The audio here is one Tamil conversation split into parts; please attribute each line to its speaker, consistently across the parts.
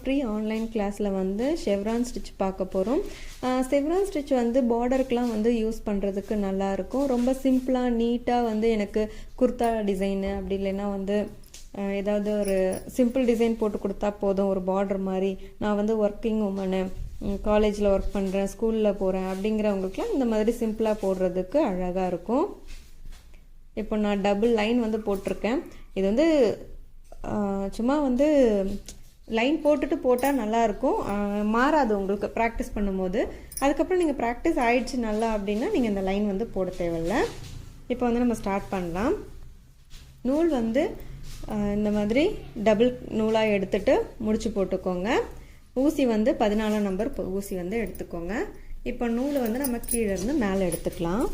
Speaker 1: ஃப்ரீ ஆன்லைன் கிளாஸில் வந்து ஷெவ்ரான் ஸ்டிச் பார்க்க போகிறோம். ஷெவ்ரான் ஸ்டிச் வந்து பார்டருக்கெலாம் வந்து யூஸ் பண்ணுறதுக்கு நல்லாயிருக்கும். ரொம்ப சிம்பிளாக நீட்டாக வந்து எனக்கு குர்தா டிசைனு அப்படி இல்லைன்னா வந்து ஏதாவது ஒரு சிம்பிள் டிசைன் போட்டு கொடுத்தா போதும், ஒரு பார்டர் மாதிரி. நான் வந்து ஒர்க்கிங் உமனு, காலேஜில் ஒர்க் பண்ணுறேன், ஸ்கூலில் போகிறேன் அப்படிங்கிறவங்களுக்குலாம் இந்த மாதிரி சிம்பிளாக போடுறதுக்கு அழகாக இருக்கும். இப்போ நான் டபுள் லைன் வந்து போட்டிருக்கேன். இது வந்து சும்மா வந்து லைன் போட்டுட்டு போட்டால் நல்லாயிருக்கும், மாறாது உங்களுக்கு ப்ராக்டிஸ் பண்ணும்போது. அதுக்கப்புறம் நீங்கள் ப்ராக்டிஸ் ஆயிடுச்சு நல்லா அப்படின்னா நீங்கள் இந்த லைன் வந்து போட தேவையில்லை. இப்போ வந்து நம்ம ஸ்டார்ட் பண்ணலாம். நூல் வந்து இந்த மாதிரி டபுள் நூலாக எடுத்துகிட்டு முடிச்சு போட்டுக்கோங்க. ஊசி வந்து 14 நம்பர் ஊசி வந்து எடுத்துக்கோங்க. இப்போ நூலை வந்து நம்ம கீழே இருந்து மேலே எடுத்துக்கலாம்.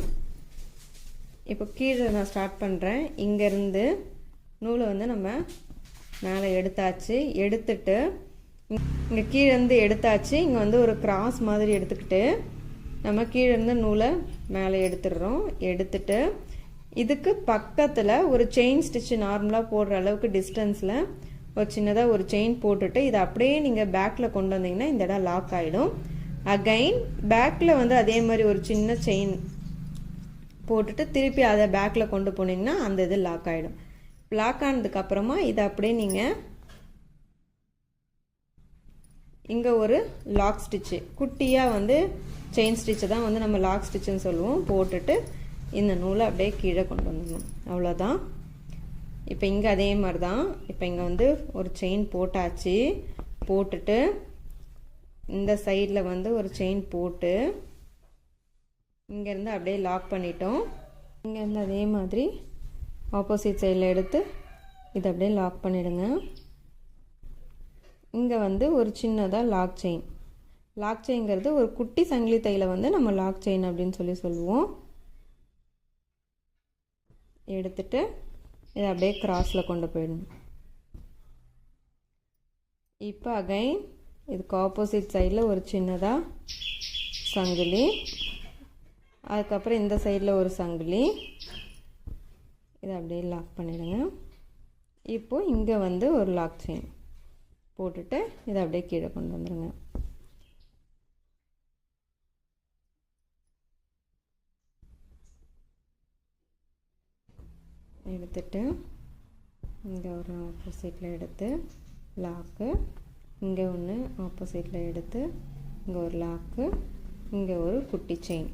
Speaker 1: இப்போ கீழே நான் ஸ்டார்ட் பண்ணுறேன். இங்கேருந்து நூலை வந்து நம்ம மேலே எடுத்தாச்சு. எடுத்துட்டு இங்கே கீழேருந்து எடுத்தாச்சு. இங்கே வந்து ஒரு கிராஸ் மாதிரி எடுத்துக்கிட்டு நம்ம கீழேருந்து நூலை மேலே எடுத்துடுறோம். எடுத்துட்டு இதுக்கு பக்கத்தில் ஒரு செயின் ஸ்டிச்சு நார்மலாக போடுற அளவுக்கு டிஸ்டன்ஸில் ஒரு சின்னதாக ஒரு செயின் போட்டுட்டு இதை அப்படியே நீங்கள் பேக்கில் கொண்டு வந்தீங்கன்னா இந்த இடம் லாக் ஆகிடும். அகைன் பேக்கில் வந்து அதே மாதிரி ஒரு சின்ன செயின் போட்டுட்டு திருப்பி அதை பேக்கில் கொண்டு போனீங்கன்னா அந்த இது லாக் ஆகிடும். லாக் ஆனதுக்கப்புறமா இதை அப்படியே நீங்கள் இங்கே ஒரு லாக் ஸ்டிச்சு குட்டியாக வந்து செயின் ஸ்டிச்சை தான் வந்து நம்ம லாக் ஸ்டிச்சுன்னு சொல்லுவோம், போட்டுட்டு இந்த நூலை அப்படியே கீழே கொண்டு வந்துடணும். அவ்வளோதான். இப்போ இங்கே அதே மாதிரி தான். இப்போ இங்கே வந்து ஒரு செயின் போட்டாச்சு. போட்டுட்டு இந்த சைடில் வந்து ஒரு செயின் போட்டு இங்கேருந்து அப்படியே லாக் பண்ணிட்டோம். இங்கேருந்து அதே மாதிரி ஆப்போசிட் சைடில் எடுத்து இதை அப்படியே லாக் பண்ணிவிடுங்க. இங்கே வந்து ஒரு சின்னதாக லாக் செயின். லாக் செயின்ங்கிறது ஒரு குட்டி சங்கிலி தையில் வந்து நம்ம லாக் செயின் அப்படின்னு சொல்லுவோம். எடுத்துட்டு இதை அப்படியே கிராஸில் கொண்டு போயிடணும். இப்போ அகைன் இதுக்கு ஆப்போசிட் சைடில் ஒரு சின்னதாக சங்கிலி, அதுக்கப்புறம் இந்த சைடில் ஒரு சங்கிலி, இதை அப்படியே லாக் பண்ணிடுங்க. இப்போது இங்கே வந்து ஒரு லாக் செயின் போட்டுட்டு இதை அப்படியே கீழே கொண்டு வந்துடுங்க. எடுத்துட்டு இங்கே ஒரு ஆப்போசிட்டில் எடுத்து லாக்கு, இங்கே ஒன்று ஆப்போசிட்டில் எடுத்து இங்கே ஒரு லாக்கு, இங்கே ஒரு குட்டி செயின்.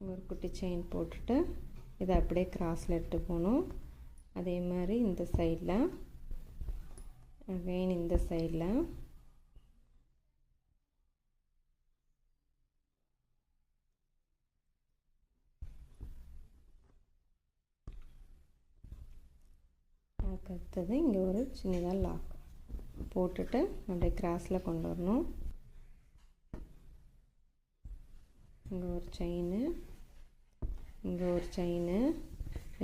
Speaker 1: ஒரு குட்டி செயின் போட்டுட்டு இதை அப்படியே கிராஸில் எடுத்து போகணும். அதே மாதிரி இந்த சைடில் அகைன் இந்த சைடில் அடுத்தது இங்கே ஒரு சின்னதாக லாக் போட்டுட்டு அப்படியே கிராஸில் கொண்டு வரணும். இங்கே ஒரு செயின், இங்கே ஒரு செயின்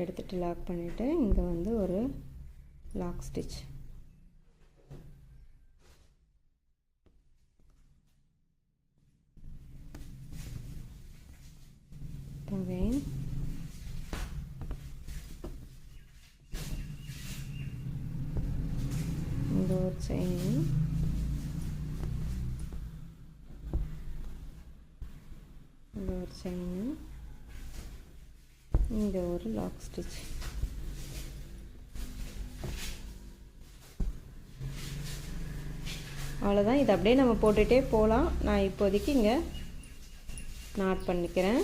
Speaker 1: எடுத்துகிட்டு லாக் பண்ணிவிட்டு இங்கே வந்து ஒரு லாக் ஸ்டிச். அகைன் இங்கே ஒரு செயின், இங்கே ஒரு செயின், இங்கே ஒரு லாக் ஸ்டிச். அவ்வளோதான். இதை அப்படியே நம்ம போட்டுகிட்டே போகலாம். நான் இப்போதைக்கு இங்கே நாட் பண்ணிக்கிறேன்.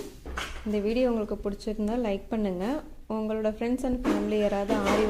Speaker 1: இந்த வீடியோ உங்களுக்கு பிடிச்சிருந்தால் லைக் பண்ணுங்கள். உங்களோட ஃப்ரெண்ட்ஸ் அண்ட் ஃபேமிலி யாராவது ஆரி